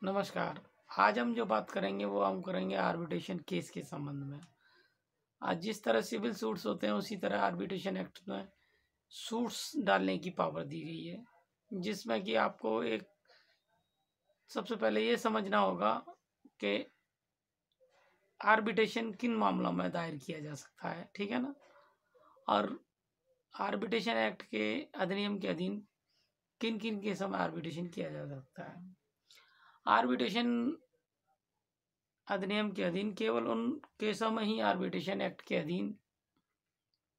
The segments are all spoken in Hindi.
नमस्कार। आज हम जो बात करेंगे वो हम करेंगे आर्बिट्रेशन केस के संबंध में। आज जिस तरह सिविल सूट्स होते हैं उसी तरह आर्बिट्रेशन एक्ट में सूट्स डालने की पावर दी गई है, जिसमें कि आपको एक सबसे पहले ये समझना होगा कि आर्बिट्रेशन किन मामलों में दायर किया जा सकता है, ठीक है ना। और आर्बिट्रेशन एक्ट के अधिनियम के अधीन किन किन केसों में आर्बिट्रेशन किया जा सकता है। आर्बिट्रेशन अधिनियम के अधीन केवल उन केसों में ही आर्बिट्रेशन एक्ट के अधीन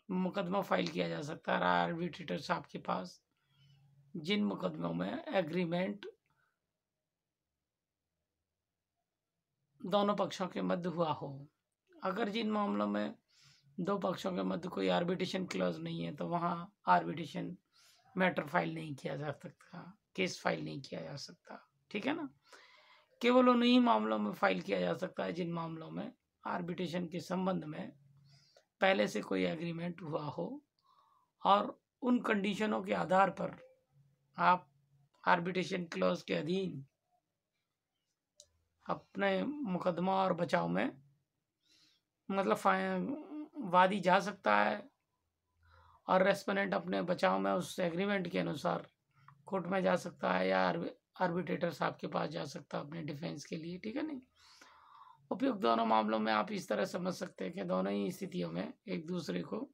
मुकदमा फाइल किया जा सकता है आर्बिट्रेटर साहब के पास जिन मुकदमों में एग्रीमेंट दोनों पक्षों के मध्य हुआ हो। अगर जिन मामलों में दो पक्षों के मध्य कोई आर्बिट्रेशन क्लॉज नहीं है तो वहाँ आर्बिट्रेशन मैटर फाइल नहीं किया जा सकता, केस फाइल नहीं किया जा सकता, ठीक है ना। केवल उन्हीं मामलों में फाइल किया जा सकता है जिन मामलों में आर्बिट्रेशन के संबंध में पहले से कोई एग्रीमेंट हुआ हो और उन कंडीशनों के आधार पर आप आर्बिट्रेशन क्लॉज के अधीन अपने मुकदमा और बचाव में मतलब वादी जा सकता है और रेस्पोनेंट अपने बचाव में उस एग्रीमेंट के अनुसार कोर्ट में जा सकता है या आर्बिट्रेटर साहब के पास जा सकता है अपने डिफेंस के लिए, ठीक है नहीं। उपयुक्त दोनों मामलों में आप इस तरह समझ सकते हैं कि दोनों ही स्थितियों में एक दूसरे को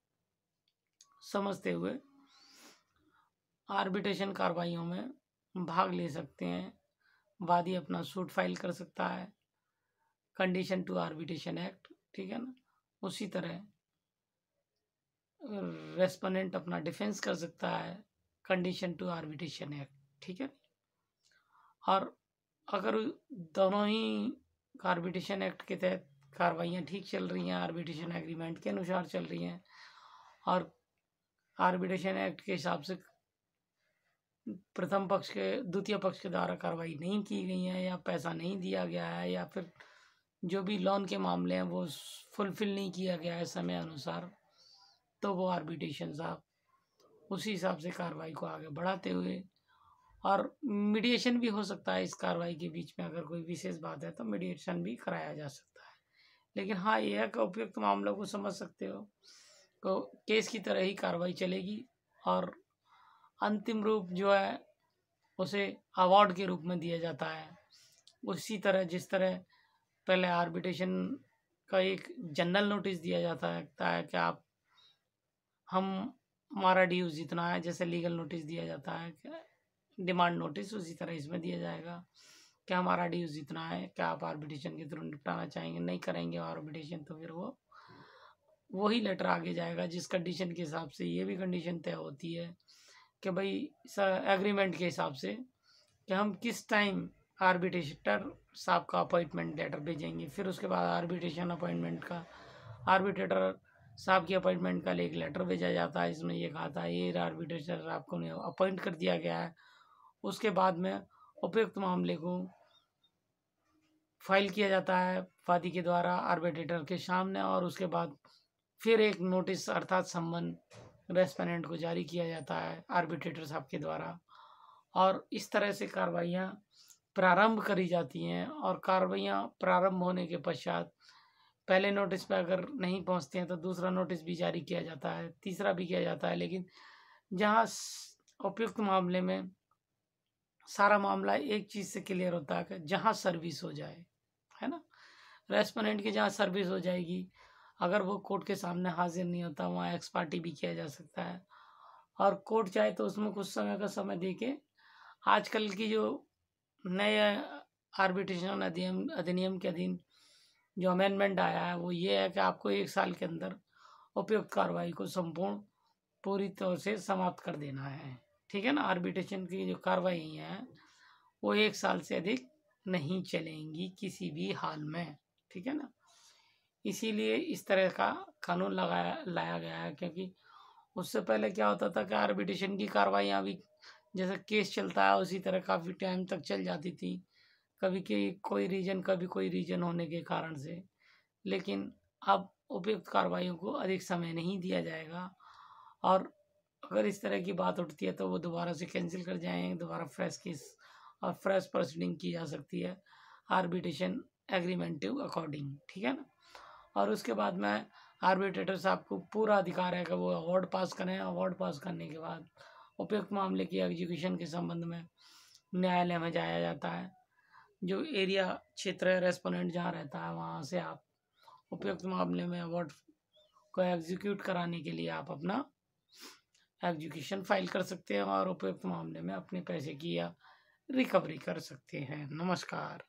समझते हुए आर्बिट्रेशन कार्रवाइयों में भाग ले सकते हैं। वादी अपना सूट फाइल कर सकता है कंडीशन टू आर्बिट्रेशन एक्ट, ठीक है ना। उसी तरह रेस्पोनेंट अपना डिफेंस कर सकता है कंडीशन टू आर्बिट्रेशन एक्ट, ठीक है। और अगर दोनों ही आर्बिट्रेशन एक्ट के तहत कार्रवाइयाँ ठीक चल रही हैं, आर्बिट्रेशन एग्रीमेंट के अनुसार चल रही हैं और आर्बिट्रेशन एक्ट के हिसाब से द्वितीय पक्ष के द्वारा कार्रवाई नहीं की गई है या पैसा नहीं दिया गया है या फिर जो भी लोन के मामले हैं वो फुलफिल नहीं किया गया है समय अनुसार, तो वो आर्बिट्रेशन साहब उसी हिसाब से कार्रवाई को आगे बढ़ाते हुए और मीडिएशन भी हो सकता है इस कार्रवाई के बीच में। अगर कोई विशेष बात है तो मीडिएशन भी कराया जा सकता है। लेकिन हाँ, यह कि उपयुक्त मामलों को समझ सकते हो तो केस की तरह ही कार्रवाई चलेगी और अंतिम रूप जो है उसे अवार्ड के रूप में दिया जाता है। उसी तरह जिस तरह पहले आर्बिट्रेशन का एक जनरल नोटिस दिया जाता है कि आप हमारा ड्यूज जितना है, जैसे लीगल नोटिस दिया जाता है डिमांड नोटिस, उसी तरह इसमें दिया जाएगा कि हमारा ड्यूज जितना है, क्या आप आर्बिट्रेशन के थ्रू निपटाना चाहेंगे, नहीं करेंगे आर्बिट्रेशन तो फिर वही लेटर आगे जाएगा जिस कंडीशन के हिसाब से ये भी कंडीशन तय होती है कि भाई एग्रीमेंट के हिसाब से कि हम किस टाइम आर्बिट्रेटर साहब का अपॉइंटमेंट लेटर भेजेंगे। फिर उसके बाद आर्बिट्रेशन अपॉइंटमेंट का आर्बिट्रेटर साहब की अपॉइंटमेंट का एक लेटर भेजा जाता है, इसमें ये कहा था ये आर्बिट्रेटर साहब को अपॉइंट कर दिया गया है। उसके बाद में उपयुक्त मामले को फाइल किया जाता है वादी के द्वारा आर्बिट्रेटर के सामने और उसके बाद फिर एक नोटिस अर्थात सम्मन रेस्पोनेंट को जारी किया जाता है आर्बिट्रेटर साहब के द्वारा और इस तरह से कार्रवाइयाँ प्रारंभ करी जाती हैं। और कार्रवाइयाँ प्रारंभ होने के पश्चात पहले नोटिस पर अगर नहीं पहुंचते हैं तो दूसरा नोटिस भी जारी किया जाता है, तीसरा भी किया जाता है। लेकिन जहाँ उपयुक्त मामले में सारा मामला एक चीज़ से क्लियर होता है कि जहाँ सर्विस हो जाए, है ना, रेस्पोनेंट की जहाँ सर्विस हो जाएगी, अगर वो कोर्ट के सामने हाजिर नहीं होता वहाँ एक्स पार्टी भी किया जा सकता है और कोर्ट चाहे तो उसमें कुछ समय का समय दे के आजकल की जो नए आर्बिट्रेशन अधिनियम के अधीन जो अमेंडमेंट आया है वो ये है कि आपको 1 साल के अंदर उपयुक्त कार्रवाई को संपूर्ण पूरी तौर से समाप्त कर देना है, ठीक है ना। आर्बिट्रेशन की जो कार्रवाई हैं वो 1 साल से अधिक नहीं चलेंगी किसी भी हाल में, ठीक है ना। इसीलिए इस तरह का कानून लाया गया है, क्योंकि उससे पहले क्या होता था कि आर्बिट्रेशन की कार्रवाइयाँ भी जैसे केस चलता है उसी तरह काफ़ी टाइम तक चल जाती थी, कभी कोई रीजन होने के कारण से। लेकिन अब उपयुक्त कार्रवाइयों को अधिक समय नहीं दिया जाएगा और अगर इस तरह की बात उठती है तो वो दोबारा से कैंसिल कर जाएंगे, दोबारा फ्रेश केस और फ्रेश प्रोसीडिंग की जा सकती है आर्बिट्रेशन एग्रीमेंट टू अकॉर्डिंग, ठीक है ना। और उसके बाद में आर्बिट्रेटर साहब को पूरा अधिकार है कि वो अवार्ड पास करें। अवार्ड पास करने के बाद उपयुक्त मामले की एग्जीक्यूशन के संबंध में न्यायालय में जाया जाता है। जो एरिया क्षेत्र है रेस्पोंडेंट जहाँ रहता है वहाँ से आप उपयुक्त मामले में अवार्ड को एग्जीक्यूट कराने के लिए आप अपना एग्जीक्यूशन फाइल कर सकते हैं और उपयुक्त मामले में अपने पैसे की या रिकवरी कर सकते हैं। नमस्कार।